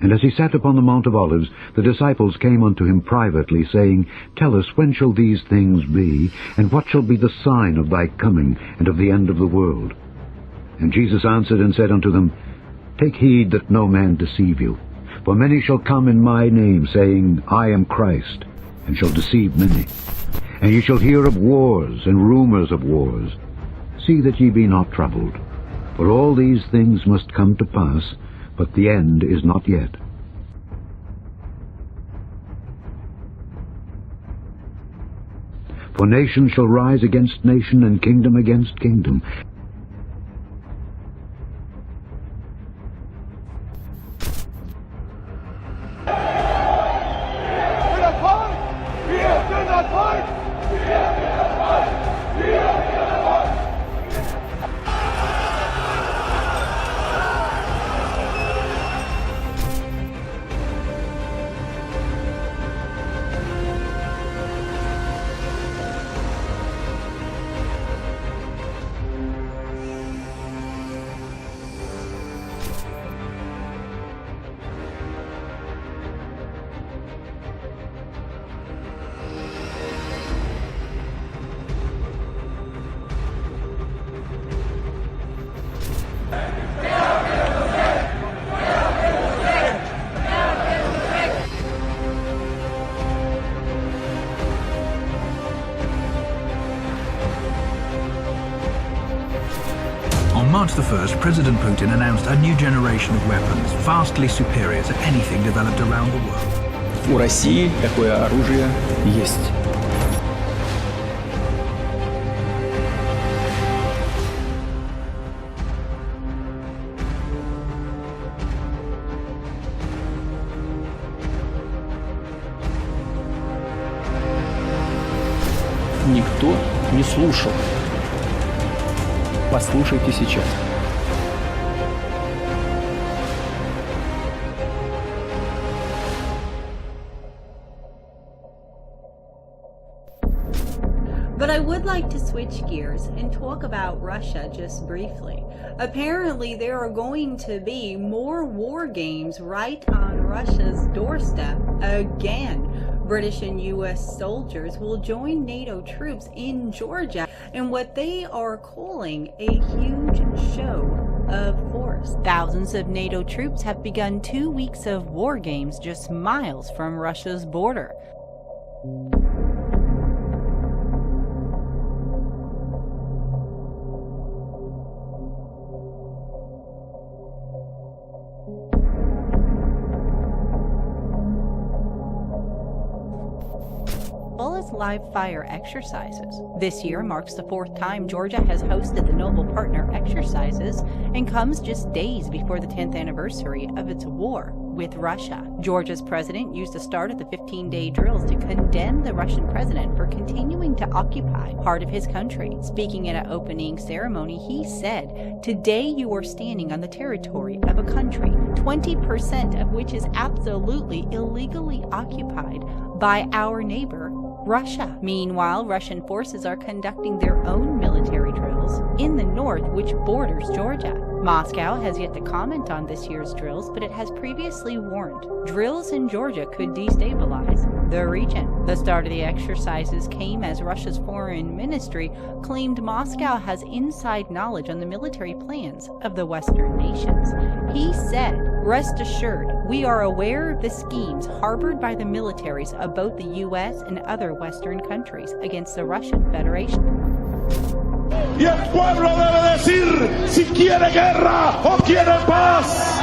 And as he sat upon the Mount of Olives, the disciples came unto him privately, saying, Tell us, when shall these things be, and what shall be the sign of thy coming, and of the end of the world? And Jesus answered and said unto them, Take heed that no man deceive you. For many shall come in my name, saying, I am Christ, and shall deceive many. And ye shall hear of wars and rumors of wars. See that ye be not troubled. For all these things must come to pass, but the end is not yet. For nation shall rise against nation, and kingdom against kingdom. On March the 1st, President Putin announced a new generation of weapons, vastly superior to anything developed around the world. У России такое оружие есть. Никто не слушал. Послушайте сейчас. But I would like to switch gears and talk about Russia just briefly. Apparently there are going to be more war games right on Russia's doorstep again. British and U.S. soldiers will join NATO troops in Georgia in what they are calling a huge show of force. Thousands of NATO troops have begun 2 weeks of war games just miles from Russia's border. Well as live fire exercises. This year marks the 4th time Georgia has hosted the Noble Partner exercises and comes just days before the 10th anniversary of its war with Russia. Georgia's president used the start of the 15-day drills to condemn the Russian president for continuing to occupy part of his country. Speaking at an opening ceremony, he said, "Today you are standing on the territory of a country, 20% of which is absolutely illegally occupied by our neighbor, Russia." Meanwhile, Russian forces are conducting their own military drills in the north, which borders Georgia. Moscow has yet to comment on this year's drills, but it has previously warned drills in Georgia could destabilize the region. The start of the exercises came as Russia's foreign ministry claimed Moscow has inside knowledge on the military plans of the Western nations. He said, "Rest assured, we are aware of the schemes harbored by the militaries of both the U.S. and other Western countries against the Russian Federation." Y el pueblo debe decir si quiere guerra o quiere paz.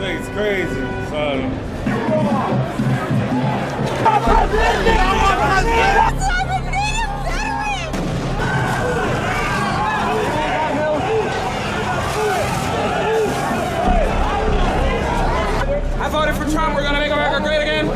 It's crazy, son. I voted for Trump. We're gonna make America great again.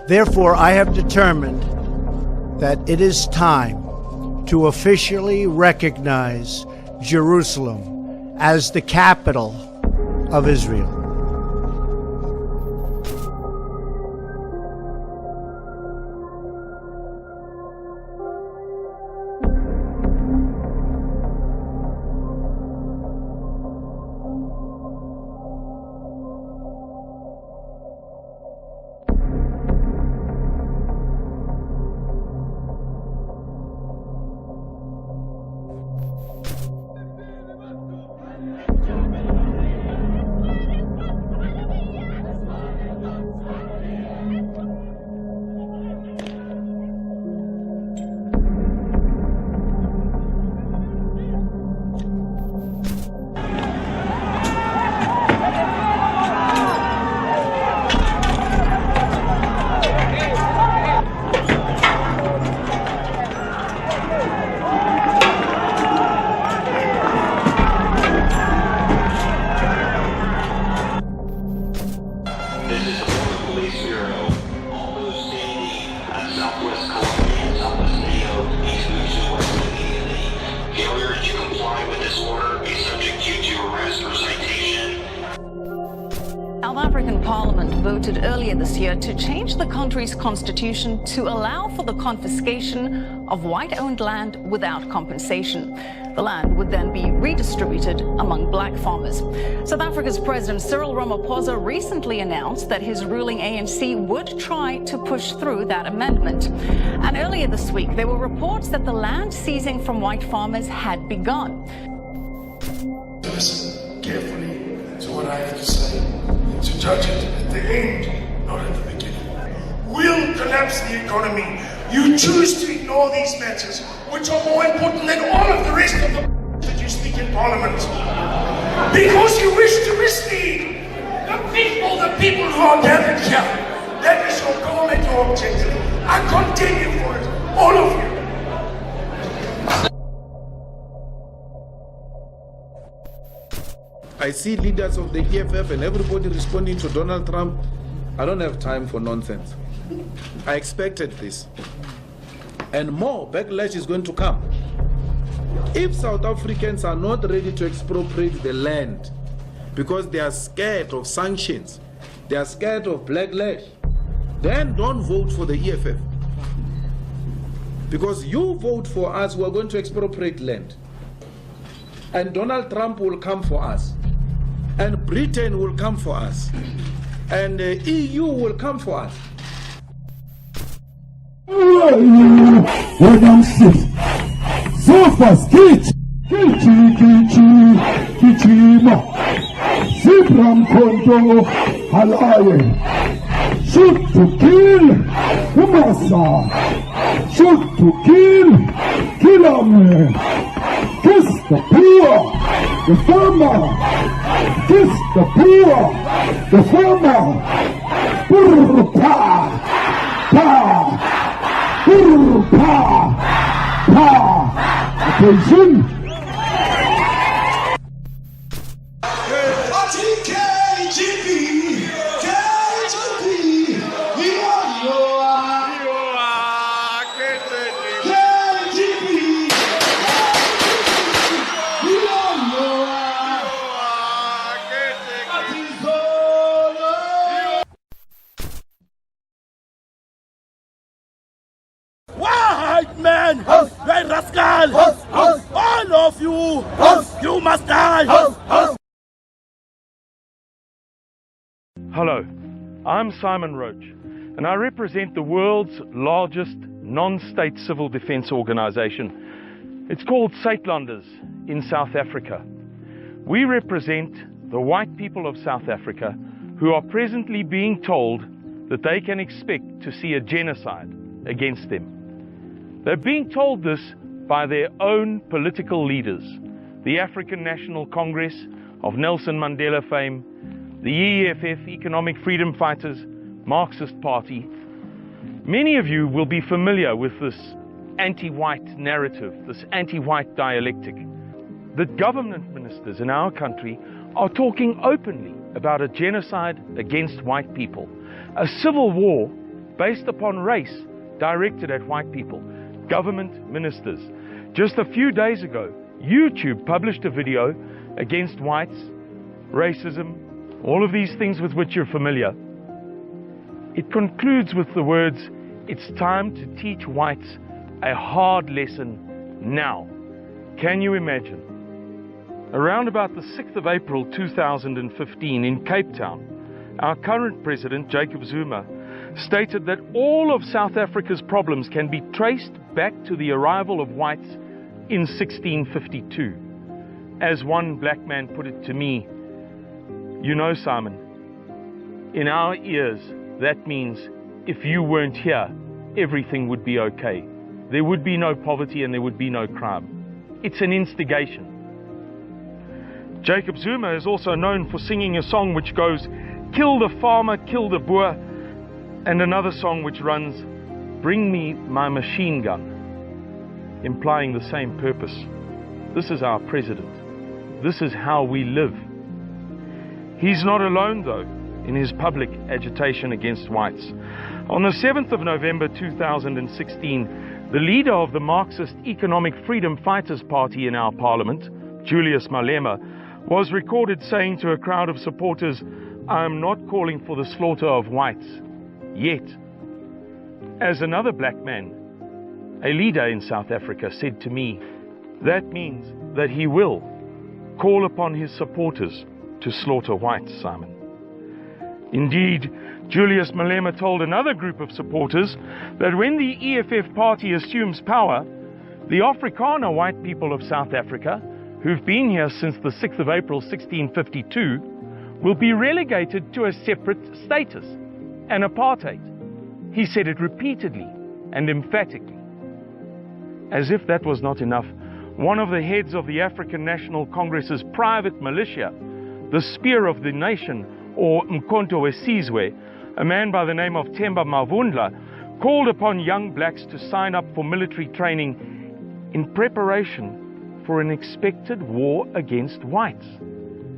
Therefore, I have determined that it is time to officially recognize Jerusalem as the capital of Israel. South African Parliament voted earlier this year to change the country's constitution to allow for the confiscation of white-owned land without compensation. The land would then be redistributed among black farmers. South Africa's President Cyril Ramaphosa recently announced that his ruling ANC would try to push through that amendment. And earlier this week, there were reports that the land seizing from white farmers had begun. Listen carefully to what I have to say, to judge it at the end, not at the beginning. We'll collapse the economy. You choose to ignore these matters, which are more important than all of the rest of the that you speak in Parliament. Because you wish to mislead the people who are gathered here. That is your goal and your objective. I condemn you for it, all of you. I see leaders of the EFF and everybody responding to Donald Trump. I don't have time for nonsense. I expected this. And more backlash is going to come. If South Africans are not ready to expropriate the land because they are scared of sanctions, they are scared of backlash, then don't vote for the EFF. Because you vote for us, we're going to expropriate land. And Donald Trump will come for us. And Britain will come for us. And the EU will come for us. Shoot to kill, Umasa. Shoot to kill, kill him. Kiss the poor, the farmer. Kiss the poor, the farmer. Brr, pa, pa, brr, pa, pa. Attention. White man, red rascal, all of you, you must die. Hello, I'm Simon Roach, and I represent the world's largest non-state civil defense organization. It's called Saatlanders in South Africa. We represent the white people of South Africa who are presently being told that they can expect to see a genocide against them. They're being told this by their own political leaders, the African National Congress of Nelson Mandela fame, the EFF, Economic Freedom Fighters, Marxist Party. Many of you will be familiar with this anti-white narrative, this anti-white dialectic. The government ministers in our country are talking openly about a genocide against white people, a civil war based upon race directed at white people, government ministers. Just a few days ago, YouTube published a video against whites, racism, all of these things with which you're familiar. It concludes with the words, "It's time to teach whites a hard lesson now." Can you imagine? Around about the 6th of April 2015 in Cape Town, our current president, Jacob Zuma, stated that all of South Africa's problems can be traced back to the arrival of whites in 1652. As one black man put it to me, "You know, Simon, in our ears, that means if you weren't here, everything would be okay. There would be no poverty and there would be no crime." It's an instigation. Jacob Zuma is also known for singing a song which goes, "Kill the farmer, kill the boer," and another song which runs, "Bring me my machine gun," implying the same purpose. This is our president. This is how we live. He's not alone, though, in his public agitation against whites. On the 7th of November 2016, the leader of the Marxist Economic Freedom Fighters Party in our parliament, Julius Malema, was recorded saying to a crowd of supporters, "I am not calling for the slaughter of whites, yet." As another black man, a leader in South Africa, said to me, that means that he will call upon his supporters to slaughter whites, Simon. Indeed, Julius Malema told another group of supporters that when the EFF party assumes power, the Afrikaner white people of South Africa, who've been here since the 6th of April 1652, will be relegated to a separate status, an apartheid. He said it repeatedly and emphatically. As if that was not enough, one of the heads of the African National Congress's private militia, the Spear of the Nation, or Mkhonto weSizwe, a man by the name of Themba Mavundla, called upon young blacks to sign up for military training in preparation for an expected war against whites.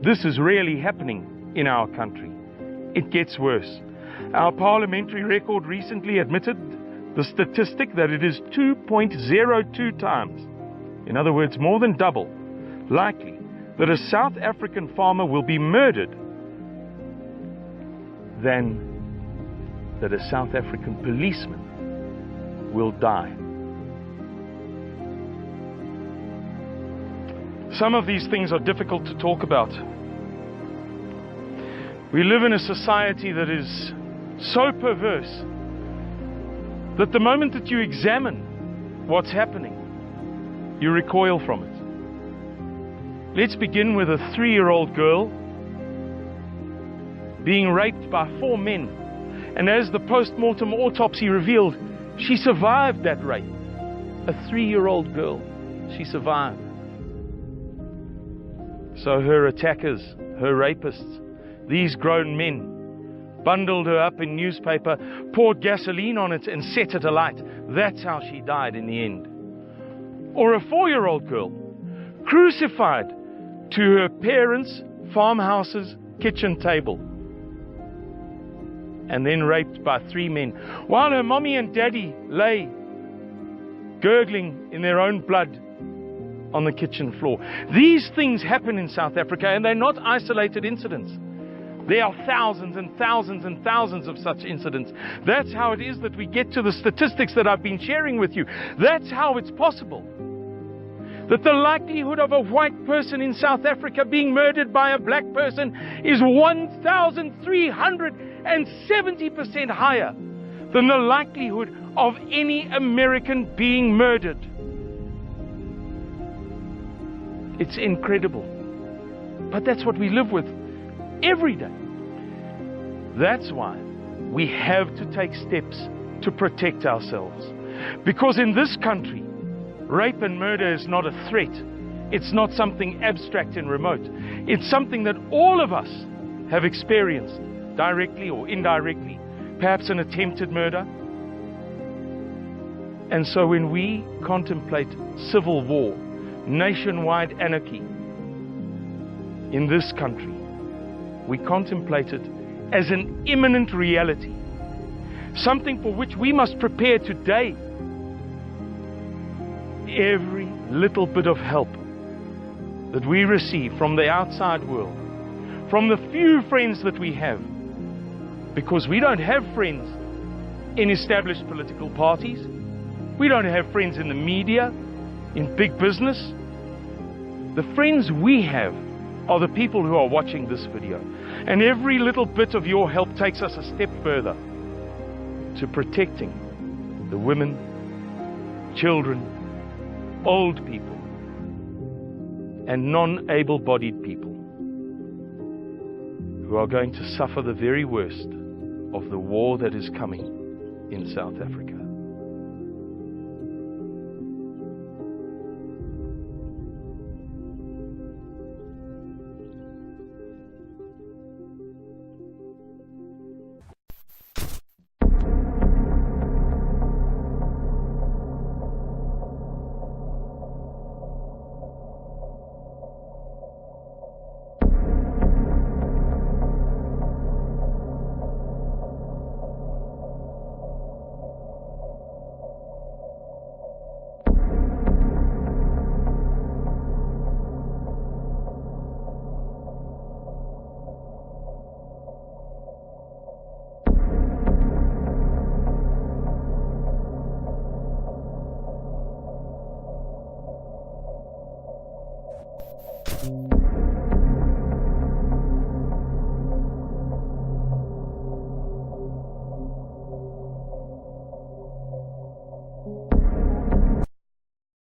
This is really happening in our country. It gets worse. Our parliamentary record recently admitted the statistic that it is 2.02 times, in other words, more than double, likely that a South African farmer will be murdered than that a South African policeman will die. Some of these things are difficult to talk about. We live in a society that is so perverse that the moment that you examine what's happening, you recoil from it. Let's begin with a 3-year-old girl being raped by 4 men. And as the post-mortem autopsy revealed, she survived that rape. A 3-year-old girl, she survived. So her attackers, her rapists, these grown men, bundled her up in newspaper, poured gasoline on it and set it alight. That's how she died in the end. Or a 4-year-old girl, crucified to her parents' farmhouse's kitchen table, and then raped by 3 men, while her mommy and daddy lay gurgling in their own blood on the kitchen floor. These things happen in South Africa, and they're not isolated incidents. There are thousands and thousands and thousands of such incidents. That's how it is that we get to the statistics that I've been sharing with you. That's how it's possible that the likelihood of a white person in South Africa being murdered by a black person is 1,370% higher than the likelihood of any American being murdered. It's incredible. But that's what we live with every day. That's why we have to take steps to protect ourselves. Because in this country, rape and murder is not a threat. It's not something abstract and remote. It's something that all of us have experienced, directly or indirectly, perhaps an attempted murder. And so when we contemplate civil war, nationwide anarchy in this country, we contemplate it as an imminent reality, something for which we must prepare today. Every little bit of help that we receive from the outside world, from the few friends that we have, because we don't have friends in established political parties, we don't have friends in the media, in big business. The friends we have are the people who are watching this video. And every little bit of your help takes us a step further to protecting the women, children, old people, and non-able-bodied people who are going to suffer the very worst of the war that is coming in South Africa.